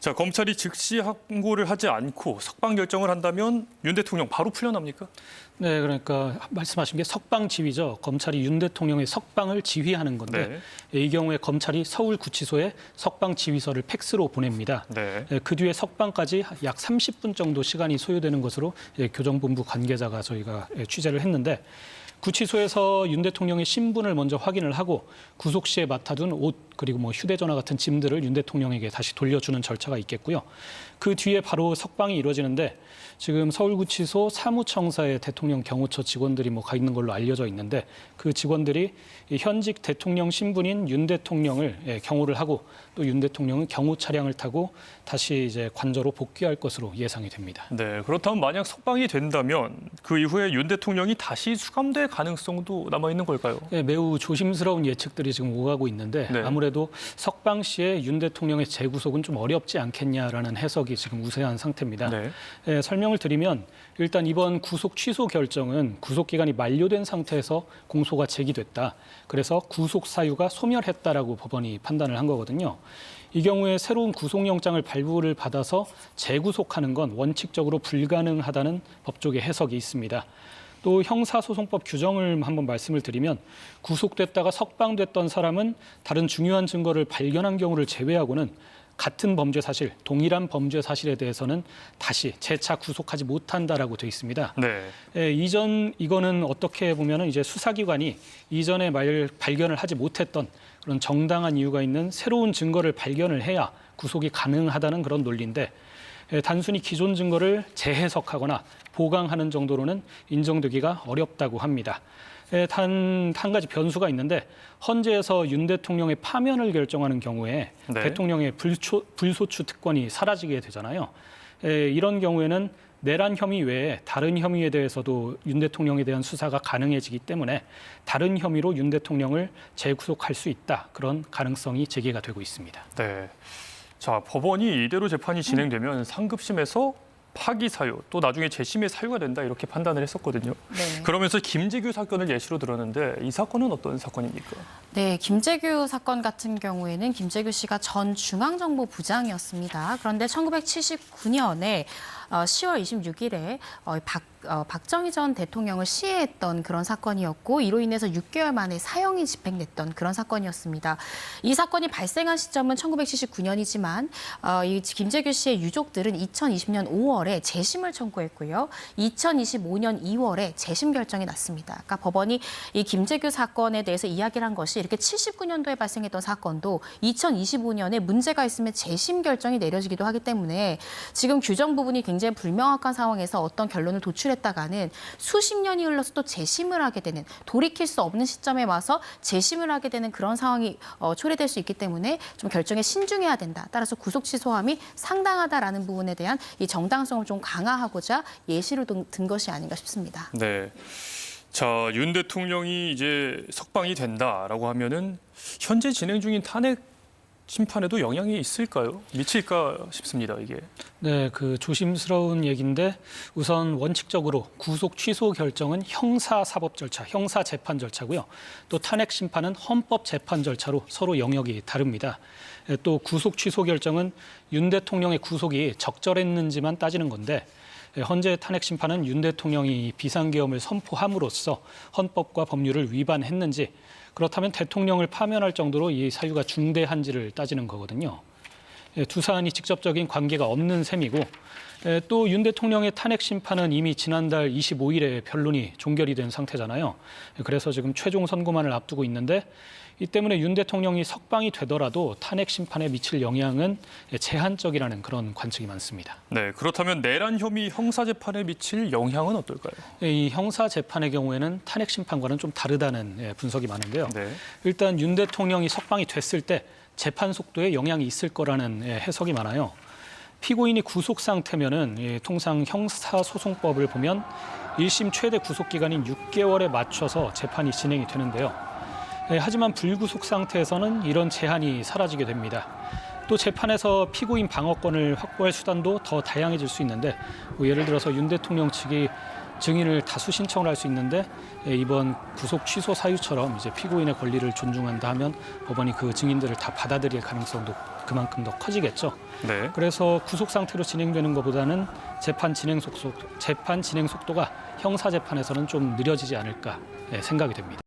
자, 검찰이 즉시 항고를 하지 않고 석방 결정을 한다면 윤 대통령 바로 풀려납니까? 네, 그러니까 말씀하신 게 석방 지휘죠. 검찰이 윤 대통령의 석방을 지휘하는 건데 이 경우에 검찰이 서울구치소에 석방 지휘서를 팩스로 보냅니다. 그 뒤에 석방까지 약 30분 정도 시간이 소요되는 것으로 교정본부 관계자가 저희가 취재를 했는데 구치소에서 윤 대통령의 신분을 먼저 확인을 하고 구속 시에 맡아둔 옷 그리고 휴대전화 같은 짐들을 윤 대통령에게 다시 돌려주는 절차가 있겠고요. 그 뒤에 바로 석방이 이루어지는데 지금 서울구치소 사무청사에 대통령 경호처 직원들이 가 있는 걸로 알려져 있는데 그 직원들이 현직 대통령 신분인 윤 대통령을 경호를 하고 또 윤 대통령은 경호 차량을 타고 다시 이제 관저로 복귀할 것으로 예상이 됩니다. 네, 그렇다면 만약 석방이 된다면 그 이후에 윤 대통령이 다시 수감될 가능성도 남아 있는 걸까요? 네, 매우 조심스러운 예측들이 지금 오가고 있는데 아무래도 석방 시에 윤 대통령의 재구속은 좀 어렵지 않겠냐라는 해석이 지금 우세한 상태입니다. 설명을 드리면 일단 이번 구속 취소 결정은 구속 기간이 만료된 상태에서 공소가 제기됐다. 그래서 구속 사유가 소멸했다라고 법원이 판단을 한 거거든요. 이 경우에 새로운 구속영장을 발부를 받아서 재구속하는 건 원칙적으로 불가능하다는 법조계 해석이 있습니다. 또 형사소송법 규정을 한번 말씀을 드리면 구속됐다가 석방됐던 사람은 다른 중요한 증거를 발견한 경우를 제외하고는 같은 범죄 사실, 동일한 범죄 사실에 대해서는 다시 재차 구속하지 못한다라고 되어 있습니다. 이거는 어떻게 보면은 이제 수사기관이 이전에 발견을 하지 못했던 그런 정당한 이유가 있는 새로운 증거를 발견을 해야 구속이 가능하다는 그런 논리인데 단순히 기존 증거를 재해석하거나 보강하는 정도로는 인정되기가 어렵다고 합니다. 단 한 가지 변수가 있는데 헌재에서 윤 대통령의 파면을 결정하는 경우에 대통령의 불소추 특권이 사라지게 되잖아요. 이런 경우에는 내란 혐의 외에 다른 혐의에 대해서도 윤 대통령에 대한 수사가 가능해지기 때문에 다른 혐의로 윤 대통령을 재구속할 수 있다. 그런 가능성이 제기가 되고 있습니다. 네. 자, 법원이 이대로 재판이 진행되면 상급심에서 파기 사유, 또 나중에 재심의 사유가 된다 이렇게 판단을 했었거든요. 그러면서 김재규 사건을 예시로 들었는데 이 사건은 어떤 사건입니까? 네, 김재규 사건 같은 경우에는 김재규 씨가 전 중앙정보부장이었습니다. 그런데 1979년에 10월 26일에 박정희 전 대통령을 시해했던 그런 사건이었고 이로 인해서 6개월 만에 사형이 집행됐던 그런 사건이었습니다. 이 사건이 발생한 시점은 1979년이지만 이 김재규 씨의 유족들은 2020년 5월에 재심을 청구했고요. 2025년 2월에 재심 결정이 났습니다. 그러니까 법원이 이 김재규 사건에 대해서 이야기를 한 것이 이렇게 79년도에 발생했던 사건도 2025년에 문제가 있으면 재심 결정이 내려지기도 하기 때문에 지금 규정 부분이 굉장히 불명확한 상황에서 어떤 결론을 도출했다가는 수십 년이 흘러서 또 재심을 하게 되는 돌이킬 수 없는 시점에 와서 재심을 하게 되는 그런 상황이 초래될 수 있기 때문에 좀 결정에 신중해야 된다. 따라서 구속 취소함이 상당하다라는 부분에 대한 이 정당성을 좀 강화하고자 예시로 든 것이 아닌가 싶습니다. 네. 자, 윤 대통령이 이제 석방이 된다라고 하면은 현재 진행 중인 탄핵 심판에도 영향이 있을까요? 미칠까 싶습니다, 이게. 네, 그 조심스러운 얘기인데 우선 원칙적으로 구속 취소 결정은 형사사법 절차, 형사재판 절차고요. 또 탄핵 심판은 헌법재판 절차로 서로 영역이 다릅니다. 또 구속 취소 결정은 윤 대통령의 구속이 적절했는지만 따지는 건데 헌재 탄핵 심판은 윤 대통령이 비상계엄을 선포함으로써 헌법과 법률을 위반했는지 그렇다면 대통령을 파면할 정도로 이 사유가 중대한지를 따지는 거거든요. 두 사안이 직접적인 관계가 없는 셈이고 또 윤 대통령의 탄핵 심판은 이미 지난달 25일에 변론이 종결이 된 상태잖아요. 그래서 지금 최종 선고만을 앞두고 있는데 이 때문에 윤 대통령이 석방이 되더라도 탄핵 심판에 미칠 영향은 제한적이라는 그런 관측이 많습니다. 네, 그렇다면 내란 혐의 형사재판에 미칠 영향은 어떨까요? 이 형사재판의 경우에는 탄핵 심판과는 좀 다르다는 분석이 많은데요. 일단 윤 대통령이 석방이 됐을 때 재판 속도에 영향이 있을 거라는 해석이 많아요. 피고인이 구속 상태면은 통상 형사소송법을 보면 1심 최대 구속 기간인 6개월에 맞춰서 재판이 진행이 되는데요. 하지만 불구속 상태에서는 이런 제한이 사라지게 됩니다. 또 재판에서 피고인 방어권을 확보할 수단도 더 다양해질 수 있는데 예를 들어서 윤 대통령 측이 증인을 다수 신청을 할 수 있는데 이번 구속 취소 사유처럼 이제 피고인의 권리를 존중한다 하면 법원이 그 증인들을 다 받아들일 가능성도 그만큼 더 커지겠죠. 네. 그래서 구속 상태로 진행되는 것보다는 재판 진행 속도가 형사 재판에서는 좀 느려지지 않을까 생각이 됩니다.